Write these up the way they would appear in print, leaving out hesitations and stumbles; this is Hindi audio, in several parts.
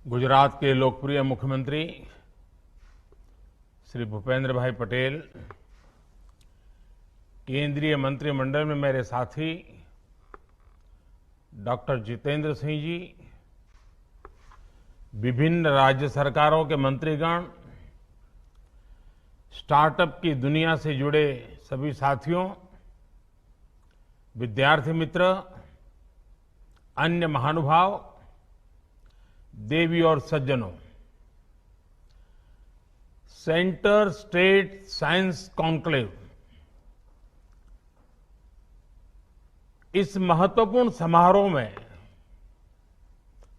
गुजरात के लोकप्रिय मुख्यमंत्री श्री भूपेंद्र भाई पटेल, केंद्रीय मंत्रिमंडल में मेरे साथी डॉक्टर जितेंद्र सिंह जी, विभिन्न राज्य सरकारों के मंत्रीगण, स्टार्टअप की दुनिया से जुड़े सभी साथियों, विद्यार्थी मित्र, अन्य महानुभाव, देवी और सज्जनों, सेंटर स्टेट साइंस कॉन्क्लेव इस महत्वपूर्ण समारोह में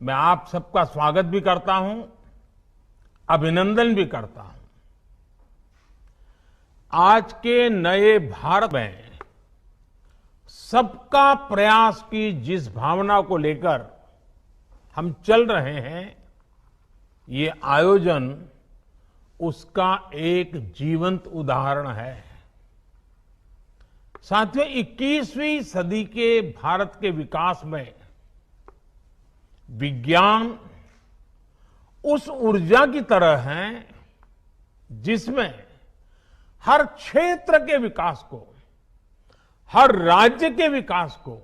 मैं आप सबका स्वागत भी करता हूं, अभिनंदन भी करता हूं। आज के नए भारत में सबका प्रयास की जिस भावना को लेकर हम चल रहे हैं, ये आयोजन उसका एक जीवंत उदाहरण है। साथियों, 21वीं सदी के भारत के विकास में विज्ञान उस ऊर्जा की तरह है जिसमें हर क्षेत्र के विकास को, हर राज्य के विकास को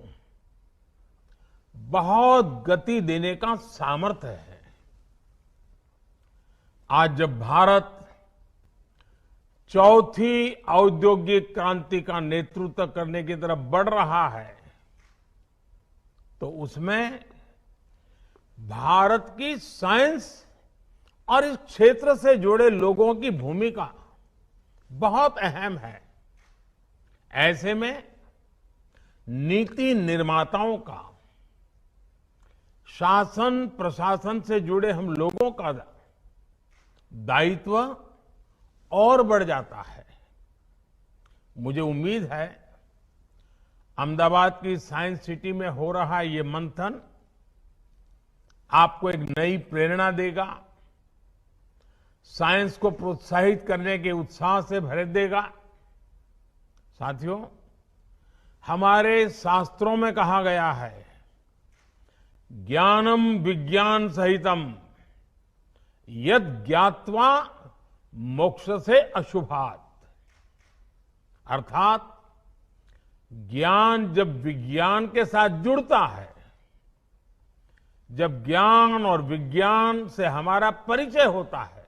बहुत गति देने का सामर्थ्य है। आज जब भारत चौथी औद्योगिक क्रांति का नेतृत्व करने की तरफ बढ़ रहा है, तो उसमें भारत की साइंस और इस क्षेत्र से जुड़े लोगों की भूमिका बहुत अहम है। ऐसे में नीति निर्माताओं का, शासन प्रशासन से जुड़े हम लोगों का दायित्व और बढ़ जाता है। मुझे उम्मीद है अहमदाबाद की साइंस सिटी में हो रहा ये मंथन आपको एक नई प्रेरणा देगा, साइंस को प्रोत्साहित करने के उत्साह से भर देगा। साथियों, हमारे शास्त्रों में कहा गया है, ज्ञानम विज्ञान सहितम यद ज्ञात्वा मोक्ष से अशुभात। अर्थात ज्ञान जब विज्ञान के साथ जुड़ता है, जब ज्ञान और विज्ञान से हमारा परिचय होता है,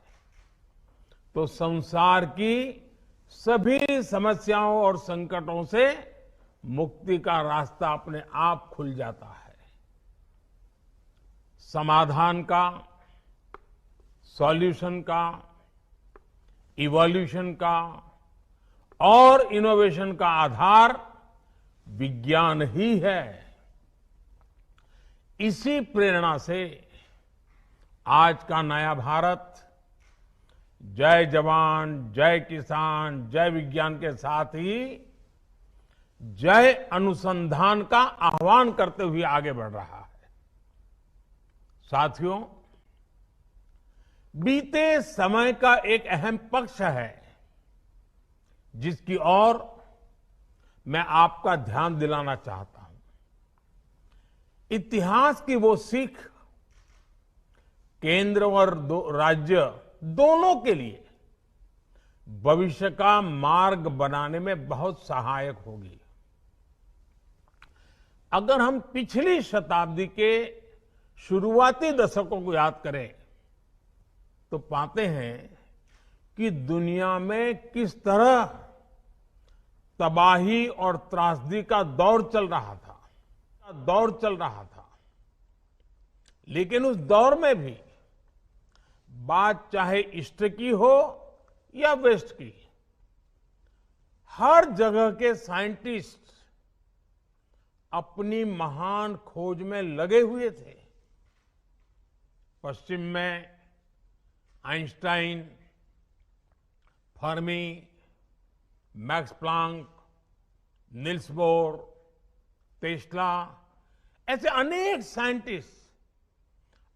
तो संसार की सभी समस्याओं और संकटों से मुक्ति का रास्ता अपने आप खुल जाता है। समाधान का, सॉल्यूशन का, इवोल्यूशन का और इनोवेशन का आधार विज्ञान ही है। इसी प्रेरणा से आज का नया भारत जय जवान, जय किसान, जय विज्ञान के साथ ही जय अनुसंधान का आह्वान करते हुए आगे बढ़ रहा है। साथियों, बीते समय का एक अहम पक्ष है जिसकी ओर मैं आपका ध्यान दिलाना चाहता हूं। इतिहास की वो सीख केंद्र और राज्य दोनों के लिए भविष्य का मार्ग बनाने में बहुत सहायक होगी। अगर हम पिछली शताब्दी के शुरुआती दशकों को याद करें तो पाते हैं कि दुनिया में किस तरह तबाही और त्रासदी का दौर चल रहा था। लेकिन उस दौर में भी बात चाहे ईस्ट की हो या वेस्ट की, हर जगह के साइंटिस्ट अपनी महान खोज में लगे हुए थे। पश्चिम में Einstein, Fermi, max Planck, Nils bore, Tesla, ऐसे अनेक साइंटिस्ट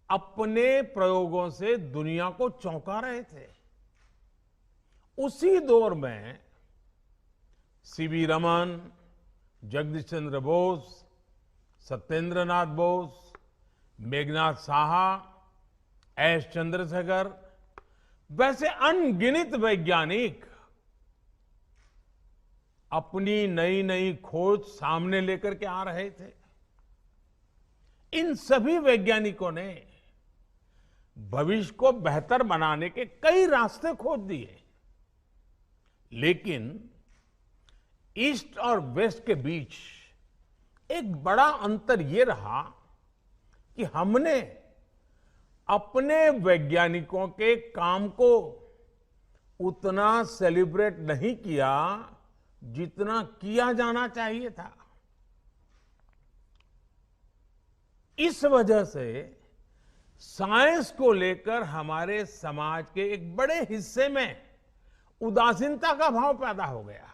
अपने प्रयोगों से दुनिया को चौंका रहे थे। उसी दौर में सीवी रमन, जगदीश चंद्र बोस, सत्येंद्र नाथ बोस, मेघनाथ साहा एस चंद्रशेखर, वैसे अनगिनत वैज्ञानिक अपनी नई नई खोज सामने लेकर के आ रहे थे। इन सभी वैज्ञानिकों ने भविष्य को बेहतर बनाने के कई रास्ते खोज दिए, लेकिन ईस्ट और वेस्ट के बीच एक बड़ा अंतर ये रहा कि हमने अपने वैज्ञानिकों के काम को उतना सेलिब्रेट नहीं किया जितना किया जाना चाहिए था। इस वजह से साइंस को लेकर हमारे समाज के एक बड़े हिस्से में उदासीनता का भाव पैदा हो गया।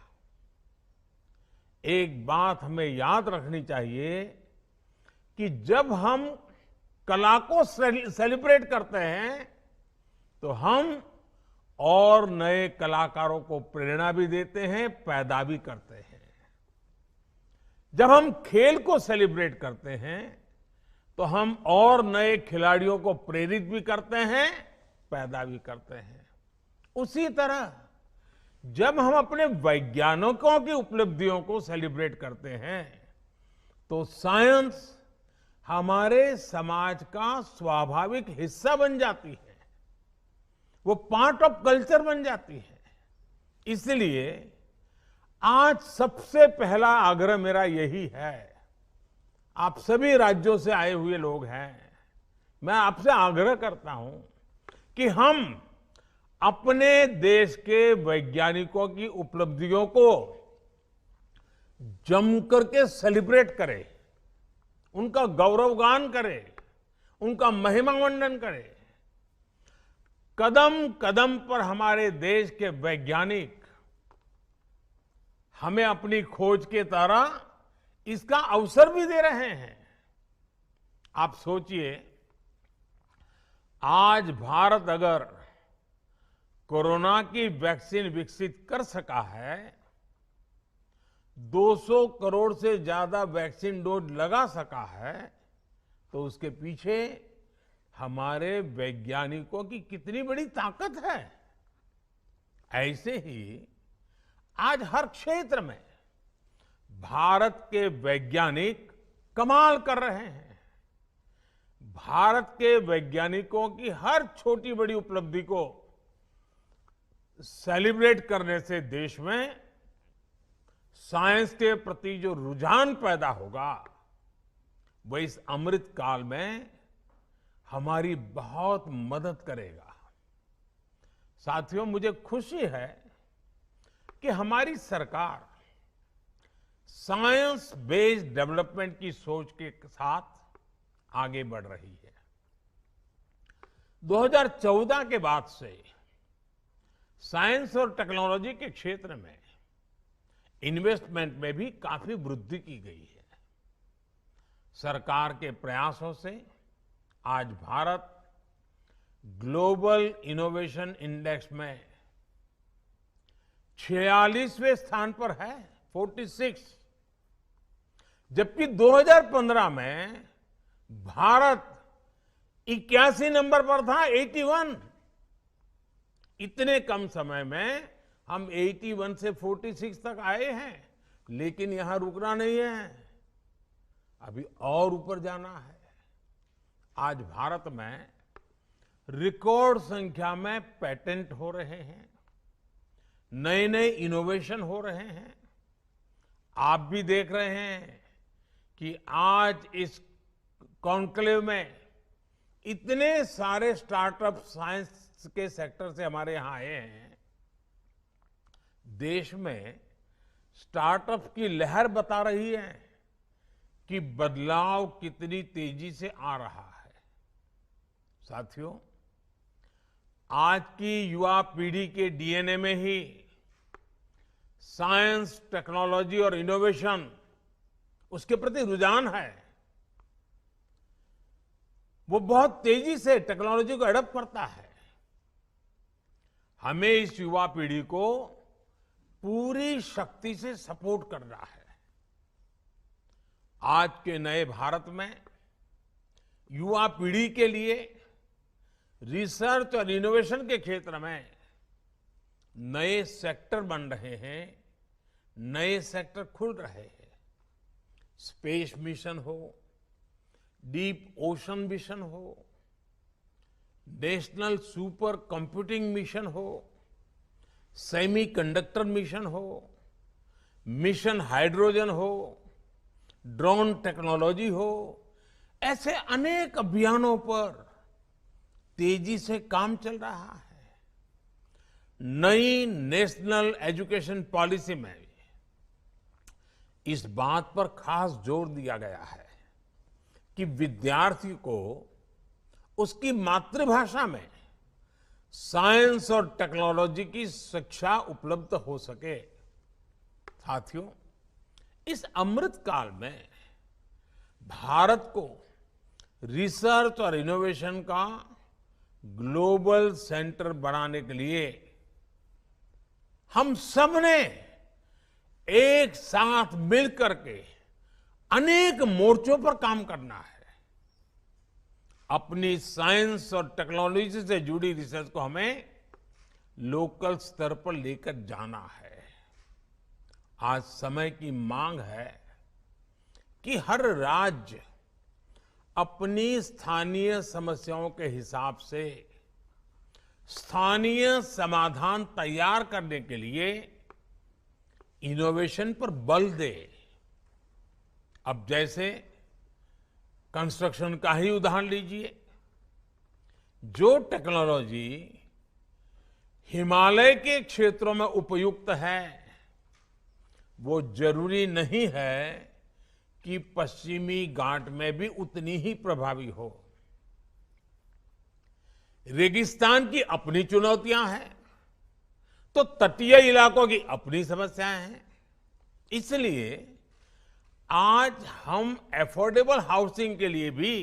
एक बात हमें याद रखनी चाहिए कि जब हम कला को सेलिब्रेट करते हैं तो हम और नए कलाकारों को प्रेरणा भी देते हैं, पैदा भी करते हैं। जब हम खेल को सेलिब्रेट करते हैं तो हम और नए खिलाड़ियों को प्रेरित भी करते हैं, पैदा भी करते हैं। उसी तरह जब हम अपने वैज्ञानिकों की उपलब्धियों को सेलिब्रेट करते हैं तो साइंस हमारे समाज का स्वाभाविक हिस्सा बन जाती है, वो पार्ट ऑफ कल्चर बन जाती है। इसलिए आज सबसे पहला आग्रह मेरा यही है, आप सभी राज्यों से आए हुए लोग हैं, मैं आपसे आग्रह करता हूं कि हम अपने देश के वैज्ञानिकों की उपलब्धियों को जम करके सेलिब्रेट करें, उनका गौरवगान करें, उनका महिमा मंडन करें। कदम कदम पर हमारे देश के वैज्ञानिक हमें अपनी खोज के तरह इसका अवसर भी दे रहे हैं। आप सोचिए, आज भारत अगर कोरोना की वैक्सीन विकसित कर सका है, 200 करोड़ से ज्यादा वैक्सीन डोज लगा सका है, तो उसके पीछे हमारे वैज्ञानिकों की कितनी बड़ी ताकत है। ऐसे ही आज हर क्षेत्र में भारत के वैज्ञानिक कमाल कर रहे हैं। भारत के वैज्ञानिकों की हर छोटी बड़ी उपलब्धि को सेलिब्रेट करने से देश में साइंस के प्रति जो रुझान पैदा होगा, वह इस अमृत काल में हमारी बहुत मदद करेगा। साथियों, मुझे खुशी है कि हमारी सरकार साइंस बेस्ड डेवलपमेंट की सोच के साथ आगे बढ़ रही है। 2014 के बाद से साइंस और टेक्नोलॉजी के क्षेत्र में इन्वेस्टमेंट में भी काफी वृद्धि की गई है। सरकार के प्रयासों से आज भारत ग्लोबल इनोवेशन इंडेक्स में 46वें स्थान पर है, 46। जबकि 2015 में भारत 81 नंबर पर था, 81। इतने कम समय में हम 81 से 46 तक आए हैं, लेकिन यहां रुकना नहीं है, अभी और ऊपर जाना है। आज भारत में रिकॉर्ड संख्या में पेटेंट हो रहे हैं, नए नए इनोवेशन हो रहे हैं। आप भी देख रहे हैं कि आज इस कॉन्क्लेव में इतने सारे स्टार्टअप साइंस के सेक्टर से हमारे यहां आए हैं। देश में स्टार्टअप की लहर बता रही है कि बदलाव कितनी तेजी से आ रहा है। साथियों, आज की युवा पीढ़ी के डीएनए में ही साइंस, टेक्नोलॉजी और इनोवेशन, उसके प्रति रुझान है। वो बहुत तेजी से टेक्नोलॉजी को एडॉप्ट करता है। हमें इस युवा पीढ़ी को पूरी शक्ति से सपोर्ट करना है। आज के नए भारत में युवा पीढ़ी के लिए रिसर्च और इनोवेशन के क्षेत्र में नए सेक्टर बन रहे हैं, नए सेक्टर खुल रहे हैं। स्पेस मिशन हो, डीप ओशन मिशन हो, नेशनल सुपर कंप्यूटिंग मिशन हो, सेमीकंडक्टर मिशन हो, मिशन हाइड्रोजन हो, ड्रोन टेक्नोलॉजी हो, ऐसे अनेक अभियानों पर तेजी से काम चल रहा है। नई नेशनल एजुकेशन पॉलिसी में इस बात पर खास जोर दिया गया है कि विद्यार्थी को उसकी मातृभाषा में साइंस और टेक्नोलॉजी की शिक्षा उपलब्ध हो सके। साथियों, इस अमृत काल में भारत को रिसर्च और इनोवेशन का ग्लोबल सेंटर बनाने के लिए हम सब ने एक साथ मिलकर के अनेक मोर्चों पर काम करना है। अपनी साइंस और टेक्नोलॉजी से जुड़ी रिसर्च को हमें लोकल स्तर पर लेकर जाना है। आज समय की मांग है कि हर राज्य अपनी स्थानीय समस्याओं के हिसाब से स्थानीय समाधान तैयार करने के लिए इनोवेशन पर बल दे। अब जैसे कंस्ट्रक्शन का ही उदाहरण लीजिए। जो टेक्नोलॉजी हिमालय के क्षेत्रों में उपयुक्त है, वो जरूरी नहीं है कि पश्चिमी घाट में भी उतनी ही प्रभावी हो। रेगिस्तान की अपनी चुनौतियां हैं, तो तटीय इलाकों की अपनी समस्याएं हैं। इसलिए आज हम अफोर्डेबल हाउसिंग के लिए भी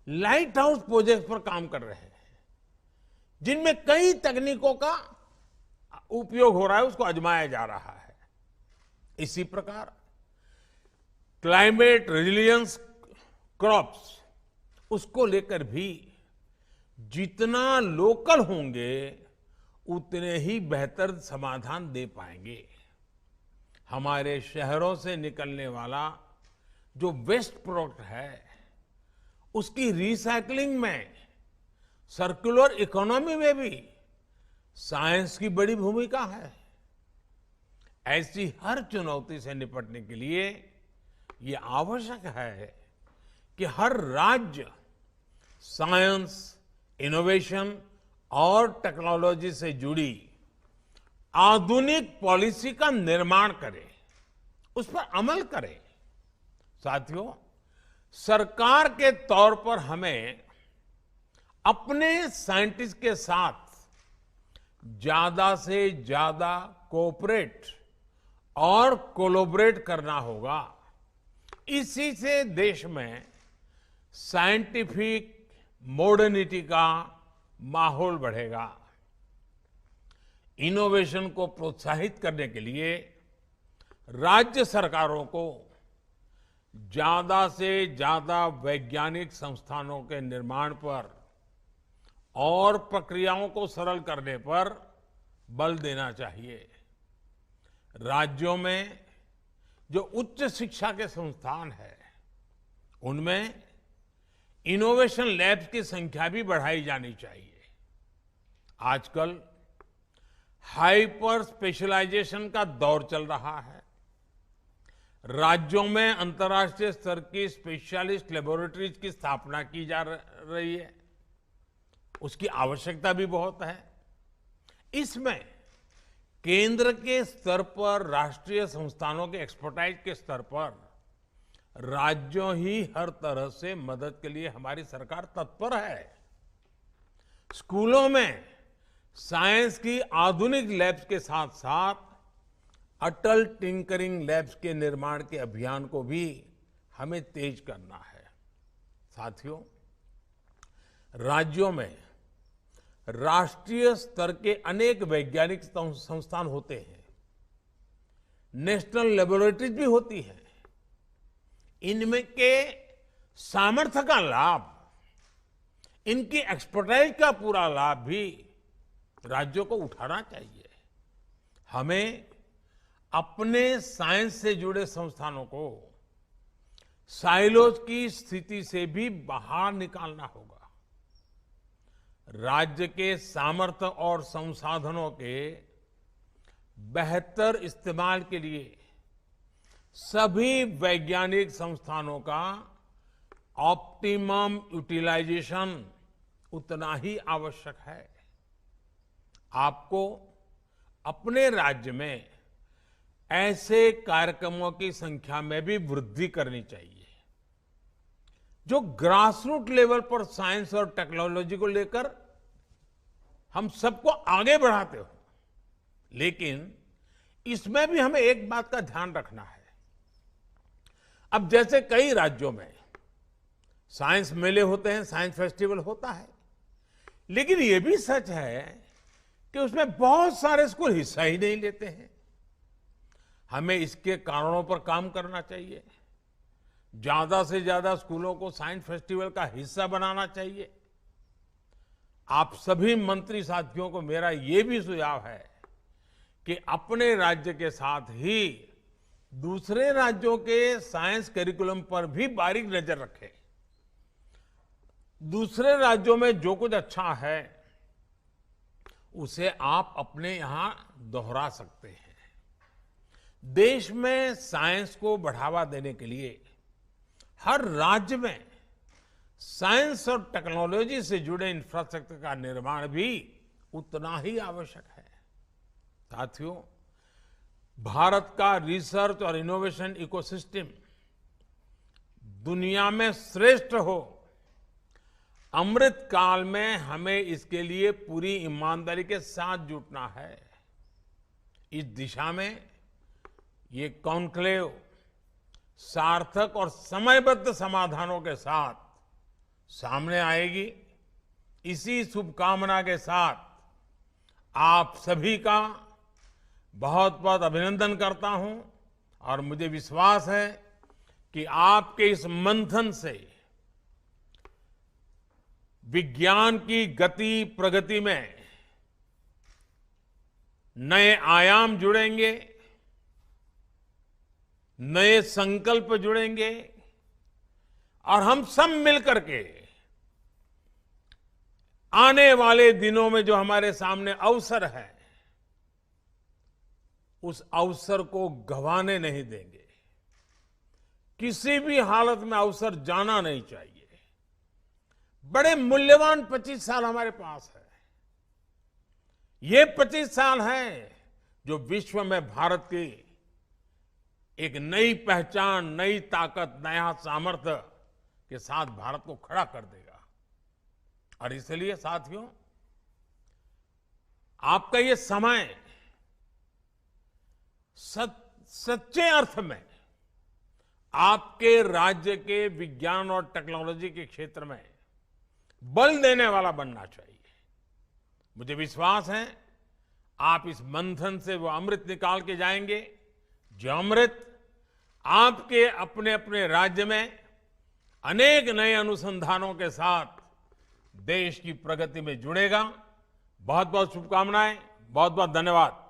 लाइट हाउस प्रोजेक्ट पर काम कर रहे हैं, जिनमें कई तकनीकों का उपयोग हो रहा है, उसको आजमाया जा रहा है। इसी प्रकार क्लाइमेट रेजिलियंस क्रॉप्स, उसको लेकर भी जितना लोकल होंगे उतने ही बेहतर समाधान दे पाएंगे। हमारे शहरों से निकलने वाला जो वेस्ट प्रोडक्ट है, उसकी रिसाइकलिंग में, सर्कुलर इकोनॉमी में भी साइंस की बड़ी भूमिका है। ऐसी हर चुनौती से निपटने के लिए ये आवश्यक है कि हर राज्य साइंस, इनोवेशन और टेक्नोलॉजी से जुड़ी आधुनिक पॉलिसी का निर्माण करे, उस पर अमल करे। साथियों, सरकार के तौर पर हमें अपने साइंटिस्ट के साथ ज्यादा से ज्यादा कोऑपरेट और कोलैबोरेट करना होगा। इसी से देश में साइंटिफिक मॉडर्निटी का माहौल बढ़ेगा। इनोवेशन को प्रोत्साहित करने के लिए राज्य सरकारों को ज्यादा से ज्यादा वैज्ञानिक संस्थानों के निर्माण पर और प्रक्रियाओं को सरल करने पर बल देना चाहिए। राज्यों में जो उच्च शिक्षा के संस्थान है, उनमें इनोवेशन लैब्स की संख्या भी बढ़ाई जानी चाहिए। आजकल हाइपर स्पेशलाइजेशन का दौर चल रहा है। राज्यों में अंतर्राष्ट्रीय स्तर की स्पेशलिस्ट लेबोरेटरीज की स्थापना की जा रही है। उसकी आवश्यकता भी बहुत है। इसमें केंद्र के स्तर पर, राष्ट्रीय संस्थानों के एक्सपर्टाइज के स्तर पर राज्यों ही हर तरह से मदद के लिए हमारी सरकार तत्पर है। स्कूलों में साइंस की आधुनिक लैब्स के साथ साथ अटल टिंकरिंग लैब्स के निर्माण के अभियान को भी हमें तेज करना है। साथियों, राज्यों में राष्ट्रीय स्तर के अनेक वैज्ञानिक संस्थान होते हैं, नेशनल लेबोरेटरीज भी होती हैं। इनमें के सामर्थ्य का लाभ इनकी एक्सपर्टाइज का पूरा लाभ भी राज्यों को उठाना चाहिए। हमें अपने साइंस से जुड़े संस्थानों को साइलोज की स्थिति से भी बाहर निकालना होगा। राज्य के सामर्थ्य और संसाधनों के बेहतर इस्तेमाल के लिए सभी वैज्ञानिक संस्थानों का ऑप्टिमम यूटिलाइजेशन उतना ही आवश्यक है। आपको अपने राज्य में ऐसे कार्यक्रमों की संख्या में भी वृद्धि करनी चाहिए जो ग्रासरूट लेवल पर साइंस और टेक्नोलॉजी को लेकर हम सबको आगे बढ़ाते हो। लेकिन इसमें भी हमें एक बात का ध्यान रखना है। अब जैसे कई राज्यों में साइंस मेले होते हैं, साइंस फेस्टिवल होता है, लेकिन यह भी सच है कि उसमें बहुत सारे स्कूल हिस्सा ही नहीं लेते हैं। हमें इसके कारणों पर काम करना चाहिए। ज्यादा से ज्यादा स्कूलों को साइंस फेस्टिवल का हिस्सा बनाना चाहिए। आप सभी मंत्री साथियों को मेरा ये भी सुझाव है कि अपने राज्य के साथ ही दूसरे राज्यों के साइंस करिकुलम पर भी बारीक नजर रखें। दूसरे राज्यों में जो कुछ अच्छा है उसे आप अपने यहां दोहरा सकते हैं। देश में साइंस को बढ़ावा देने के लिए हर राज्य में साइंस और टेक्नोलॉजी से जुड़े इंफ्रास्ट्रक्चर का निर्माण भी उतना ही आवश्यक है। साथियों, भारत का रिसर्च और इनोवेशन इकोसिस्टम दुनिया में श्रेष्ठ हो, अमृत काल में हमें इसके लिए पूरी ईमानदारी के साथ जुटना है। इस दिशा में ये कॉन्क्लेव सार्थक और समयबद्ध समाधानों के साथ सामने आएगी। इसी शुभकामना के साथ आप सभी का बहुत बहुत अभिनंदन करता हूं और मुझे विश्वास है कि आपके इस मंथन से विज्ञान की गति प्रगति में नए आयाम जुड़ेंगे, नए संकल्प जुड़ेंगे और हम सब मिलकर के आने वाले दिनों में जो हमारे सामने अवसर है उस अवसर को गंवाने नहीं देंगे। किसी भी हालत में अवसर जाना नहीं चाहिए। बड़े मूल्यवान 25 साल हमारे पास है। ये 25 साल हैं जो विश्व में भारत की एक नई पहचान, नई ताकत, नया सामर्थ्य के साथ भारत को खड़ा कर देगा। और इसलिए साथियों, आपका ये समय सच्चे अर्थ में आपके राज्य के विज्ञान और टेक्नोलॉजी के क्षेत्र में बल देने वाला बनना चाहिए। मुझे विश्वास है आप इस मंथन से वो अमृत निकाल के जाएंगे जो अमृत आपके अपने अपने राज्य में अनेक नए अनुसंधानों के साथ देश की प्रगति में जुड़ेगा। बहुत बहुत शुभकामनाएं, बहुत बहुत धन्यवाद।